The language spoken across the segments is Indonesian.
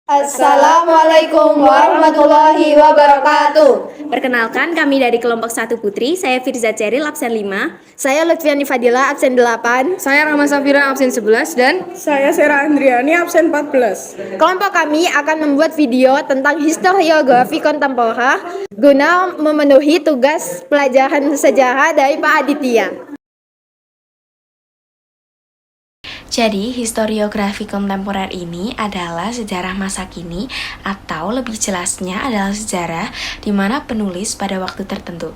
Assalamualaikum warahmatullahi wabarakatuh. Perkenalkan, kami dari kelompok 1 Putri. Saya Firza Ceril, absen 5. Saya Lutfiani Fadila, absen 8. Saya Rahma Safira, absen 11. Dan saya Sera Andriani, absen 14. Kelompok kami akan membuat video tentang historiografi kontemporer guna memenuhi tugas pelajaran sejarah dari Pak Aditya. Jadi, historiografi kontemporer ini adalah sejarah masa kini, atau lebih jelasnya adalah sejarah di mana penulis pada waktu tertentu.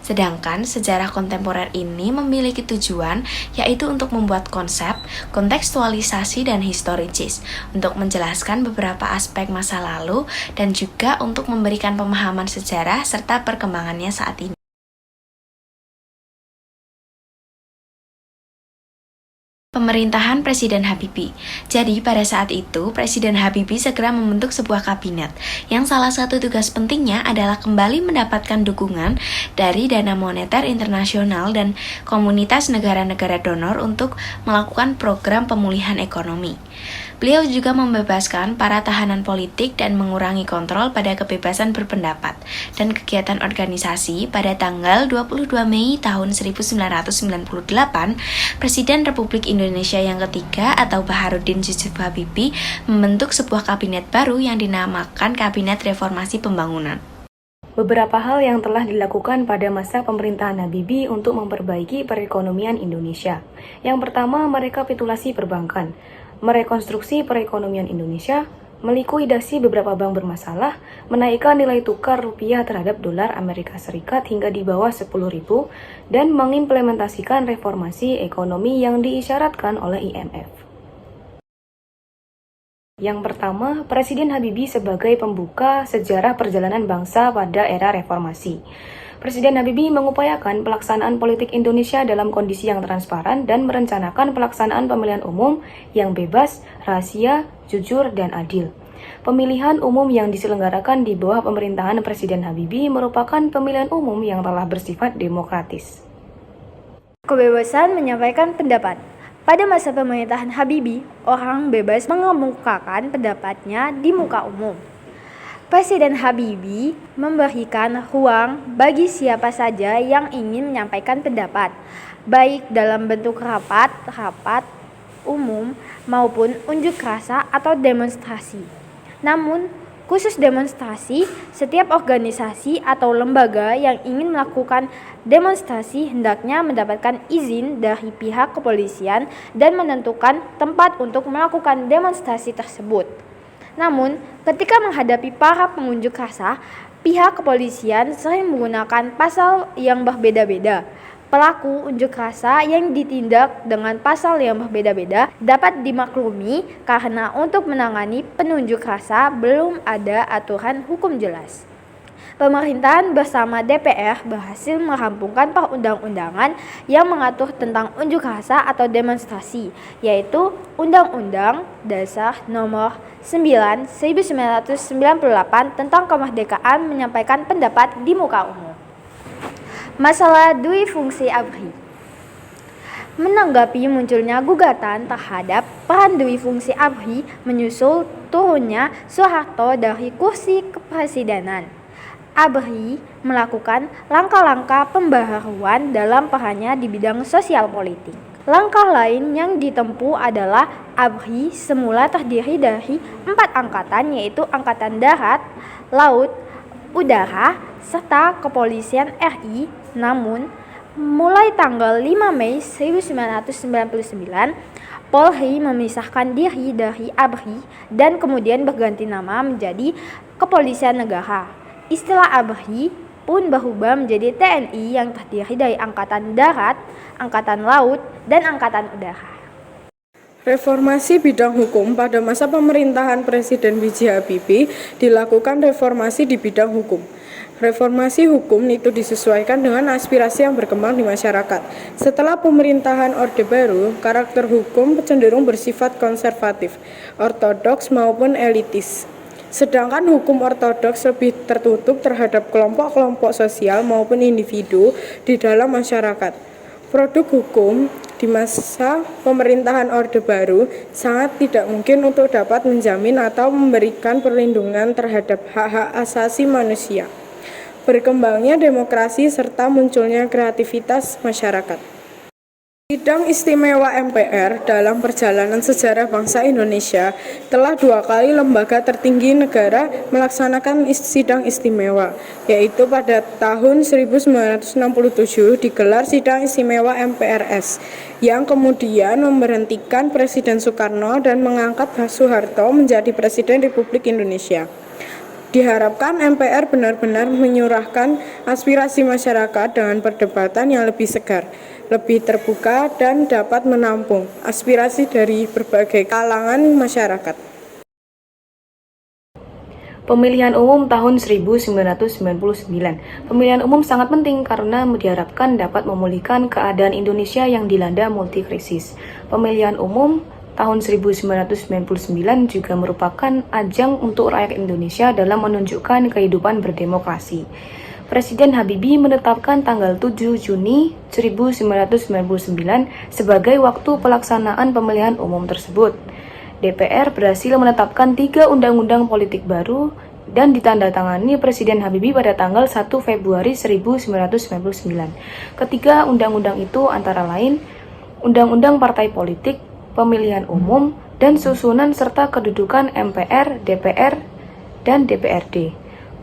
Sedangkan sejarah kontemporer ini memiliki tujuan, yaitu untuk membuat konsep, kontekstualisasi, dan historicis, untuk menjelaskan beberapa aspek masa lalu, dan juga untuk memberikan pemahaman sejarah serta perkembangannya saat ini. Pemerintahan Presiden Habibie. Jadi pada saat itu, Presiden Habibie segera membentuk sebuah kabinet yang salah satu tugas pentingnya adalah kembali mendapatkan dukungan dari dana moneter internasional dan komunitas negara-negara donor untuk melakukan program pemulihan ekonomi. Beliau juga membebaskan para tahanan politik dan mengurangi kontrol pada kebebasan berpendapat dan kegiatan organisasi. Pada tanggal 22 Mei tahun 1998, Presiden Republik Indonesia yang ketiga atau Baharudin Yusuf Habibie membentuk sebuah kabinet baru yang dinamakan Kabinet Reformasi Pembangunan. Beberapa hal yang telah dilakukan pada masa pemerintahan Habibie untuk memperbaiki perekonomian Indonesia. Yang pertama, merekapitulasi perbankan, merekonstruksi perekonomian Indonesia, melikuidasi beberapa bank bermasalah, menaikkan nilai tukar rupiah terhadap dolar Amerika Serikat hingga di bawah 10.000, dan mengimplementasikan reformasi ekonomi yang diisyaratkan oleh IMF. Yang pertama, Presiden Habibie sebagai pembuka sejarah perjalanan bangsa pada era reformasi. Presiden Habibie mengupayakan pelaksanaan politik Indonesia dalam kondisi yang transparan dan merencanakan pelaksanaan pemilihan umum yang bebas, rahasia, jujur, dan adil. Pemilihan umum yang diselenggarakan di bawah pemerintahan Presiden Habibie merupakan pemilihan umum yang telah bersifat demokratis. Kebebasan menyampaikan pendapat. Pada masa pemerintahan Habibie, orang bebas mengemukakan pendapatnya di muka umum. Presiden Habibie memberikan ruang bagi siapa saja yang ingin menyampaikan pendapat, baik dalam bentuk rapat umum maupun unjuk rasa atau demonstrasi. Namun, khusus demonstrasi, setiap organisasi atau lembaga yang ingin melakukan demonstrasi hendaknya mendapatkan izin dari pihak kepolisian dan menentukan tempat untuk melakukan demonstrasi tersebut. Namun, ketika menghadapi para pengunjuk rasa, pihak kepolisian sering menggunakan pasal yang berbeda-beda. Pelaku unjuk rasa yang ditindak dengan pasal yang berbeda-beda dapat dimaklumi karena untuk menangani penunjuk rasa belum ada aturan hukum jelas. Pemerintahan bersama DPR berhasil merampungkan perundang-undangan yang mengatur tentang unjuk rasa atau demonstrasi, yaitu Undang-Undang Dasar Nomor 9 1998 tentang kemerdekaan menyampaikan pendapat di muka umum. Masalah dui fungsi ABRI. Menanggapi munculnya gugatan terhadap peran dui fungsi ABRI menyusul turunnya Soeharto dari kursi kepresidenan, ABRI melakukan langkah-langkah pembaharuan dalam perannya di bidang sosial politik. Langkah lain yang ditempuh adalah ABRI semula terdiri dari 4 angkatan, yaitu Angkatan Darat, Laut, Udara, serta Kepolisian RI. Namun, mulai tanggal 5 Mei 1999, Polri memisahkan diri dari ABRI dan kemudian berganti nama menjadi Kepolisian Negara. Istilah ABRI pun berubah menjadi TNI yang terdiri dari Angkatan Darat, Angkatan Laut, dan Angkatan Udara. Reformasi bidang hukum pada masa pemerintahan Presiden B.J. Habibie dilakukan reformasi di bidang hukum. Reformasi hukum itu disesuaikan dengan aspirasi yang berkembang di masyarakat. Setelah pemerintahan Orde Baru, karakter hukum cenderung bersifat konservatif, ortodoks maupun elitis. Sedangkan hukum ortodoks lebih tertutup terhadap kelompok-kelompok sosial maupun individu di dalam masyarakat. Produk hukum di masa pemerintahan Orde Baru sangat tidak mungkin untuk dapat menjamin atau memberikan perlindungan terhadap hak-hak asasi manusia. Berkembangnya demokrasi serta munculnya kreativitas masyarakat. Sidang Istimewa MPR dalam perjalanan sejarah bangsa Indonesia telah 2 kali lembaga tertinggi negara melaksanakan sidang istimewa, yaitu pada tahun 1967 digelar Sidang Istimewa MPRS, yang kemudian memberhentikan Presiden Soekarno dan mengangkat Soeharto menjadi Presiden Republik Indonesia. Diharapkan MPR benar-benar menyurahkan aspirasi masyarakat dengan perdebatan yang lebih segar, lebih terbuka, dan dapat menampung aspirasi dari berbagai kalangan masyarakat. Pemilihan umum tahun 1999. Pemilihan umum sangat penting karena diharapkan dapat memulihkan keadaan Indonesia yang dilanda multikrisis. Pemilihan umum tahun 1999 juga merupakan ajang untuk rakyat Indonesia dalam menunjukkan kehidupan berdemokrasi. Presiden Habibie menetapkan tanggal 7 Juni 1999 sebagai waktu pelaksanaan pemilihan umum tersebut. DPR berhasil menetapkan 3 undang-undang politik baru dan ditandatangani Presiden Habibie pada tanggal 1 Februari 1999. Ketiga undang-undang itu antara lain Undang-Undang Partai Politik, Pemilihan Umum, dan susunan serta kedudukan MPR, DPR, dan DPRD.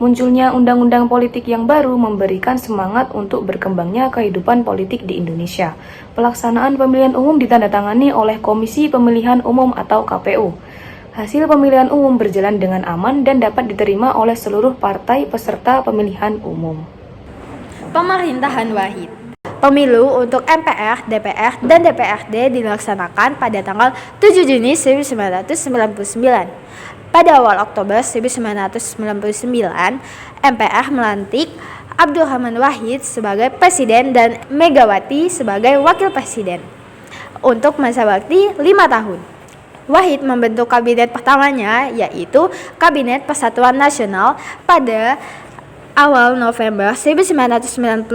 Munculnya undang-undang politik yang baru memberikan semangat untuk berkembangnya kehidupan politik di Indonesia. Pelaksanaan pemilihan umum ditandatangani oleh Komisi Pemilihan Umum atau KPU. Hasil pemilihan umum berjalan dengan aman dan dapat diterima oleh seluruh partai peserta pemilihan umum. Pemerintahan Wahid. Pemilu untuk MPR, DPR, dan DPRD dilaksanakan pada tanggal 7 Juni 1999. Pada awal Oktober 1999, MPR melantik Abdurrahman Wahid sebagai Presiden dan Megawati sebagai Wakil Presiden untuk masa bakti 5 tahun. Wahid membentuk kabinet pertamanya, yaitu Kabinet Persatuan Nasional pada awal November 1999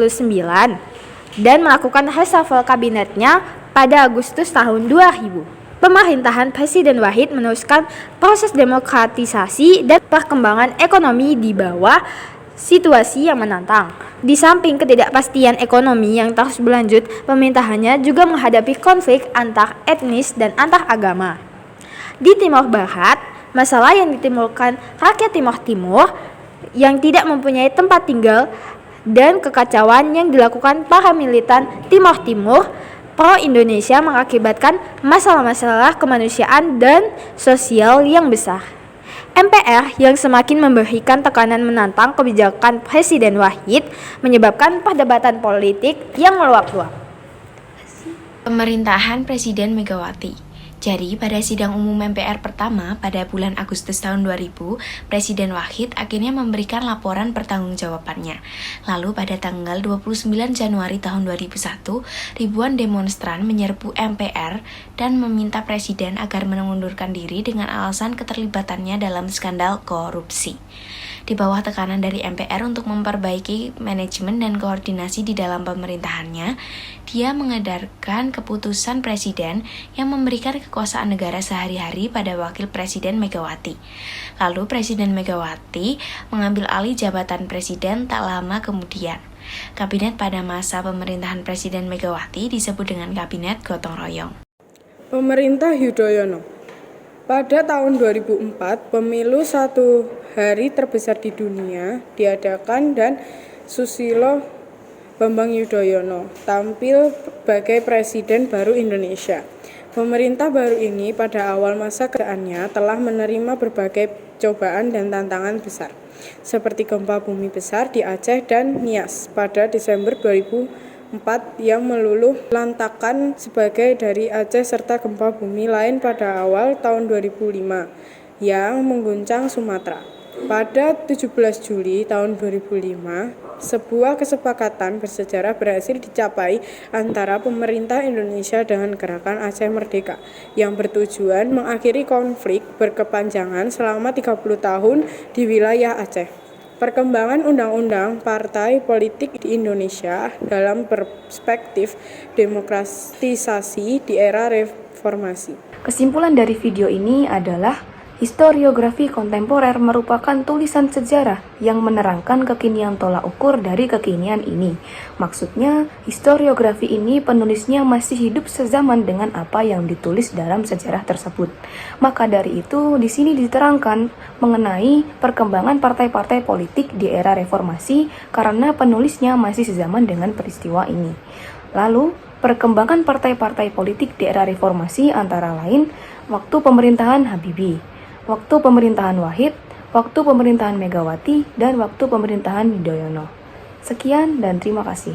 dan melakukan reshuffle kabinetnya pada Agustus tahun 2000. Pemerintahan Presiden Wahid meneruskan proses demokratisasi dan perkembangan ekonomi di bawah situasi yang menantang. Di samping ketidakpastian ekonomi yang terus berlanjut, pemerintahannya juga menghadapi konflik antar etnis dan antar agama. Di Timor Barat, masalah yang ditimbulkan rakyat Timor Timur yang tidak mempunyai tempat tinggal dan kekacauan yang dilakukan para militan Timor Timur pro-Indonesia mengakibatkan masalah-masalah kemanusiaan dan sosial yang besar. MPR yang semakin memberikan tekanan menantang kebijakan Presiden Wahid menyebabkan perdebatan politik yang meluap-luap. Pemerintahan Presiden Megawati. Jadi, pada sidang umum MPR pertama pada bulan Agustus tahun 2000, Presiden Wahid akhirnya memberikan laporan pertanggungjawabannya. Lalu pada tanggal 29 Januari tahun 2001, ribuan demonstran menyerbu MPR dan meminta Presiden agar mengundurkan diri dengan alasan keterlibatannya dalam skandal korupsi. Di bawah tekanan dari MPR untuk memperbaiki manajemen dan koordinasi di dalam pemerintahannya, dia mengedarkan keputusan Presiden yang memberikan kekuasaan negara sehari-hari pada Wakil Presiden Megawati. Lalu Presiden Megawati mengambil alih jabatan Presiden tak lama kemudian. Kabinet pada masa pemerintahan Presiden Megawati disebut dengan Kabinet Gotong Royong. Pemerintah Yudhoyono. Pada tahun 2004, pemilu 1 hari terbesar di dunia diadakan dan Susilo Bambang Yudhoyono tampil sebagai Presiden baru Indonesia. Pemerintah baru ini pada awal masa kejabatannya telah menerima berbagai cobaan dan tantangan besar, seperti gempa bumi besar di Aceh dan Nias pada Desember 2004 yang meluluh lantakan sebagai dari Aceh serta gempa bumi lain pada awal tahun 2005 yang mengguncang Sumatera. Pada 17 Juli tahun 2005, sebuah kesepakatan bersejarah berhasil dicapai antara pemerintah Indonesia dengan Gerakan Aceh Merdeka yang bertujuan mengakhiri konflik berkepanjangan selama 30 tahun di wilayah Aceh. Perkembangan undang-undang partai politik di Indonesia dalam perspektif demokratisasi di era reformasi. Kesimpulan dari video ini adalah historiografi kontemporer merupakan tulisan sejarah yang menerangkan kekinian tolak ukur dari kekinian ini. Maksudnya, historiografi ini penulisnya masih hidup sezaman dengan apa yang ditulis dalam sejarah tersebut. Maka dari itu, di sini diterangkan mengenai perkembangan partai-partai politik di era reformasi karena penulisnya masih sezaman dengan peristiwa ini. Lalu, perkembangan partai-partai politik di era reformasi antara lain waktu pemerintahan Habibie, waktu pemerintahan Wahid, waktu pemerintahan Megawati, dan waktu pemerintahan Yudhoyono. Sekian dan terima kasih.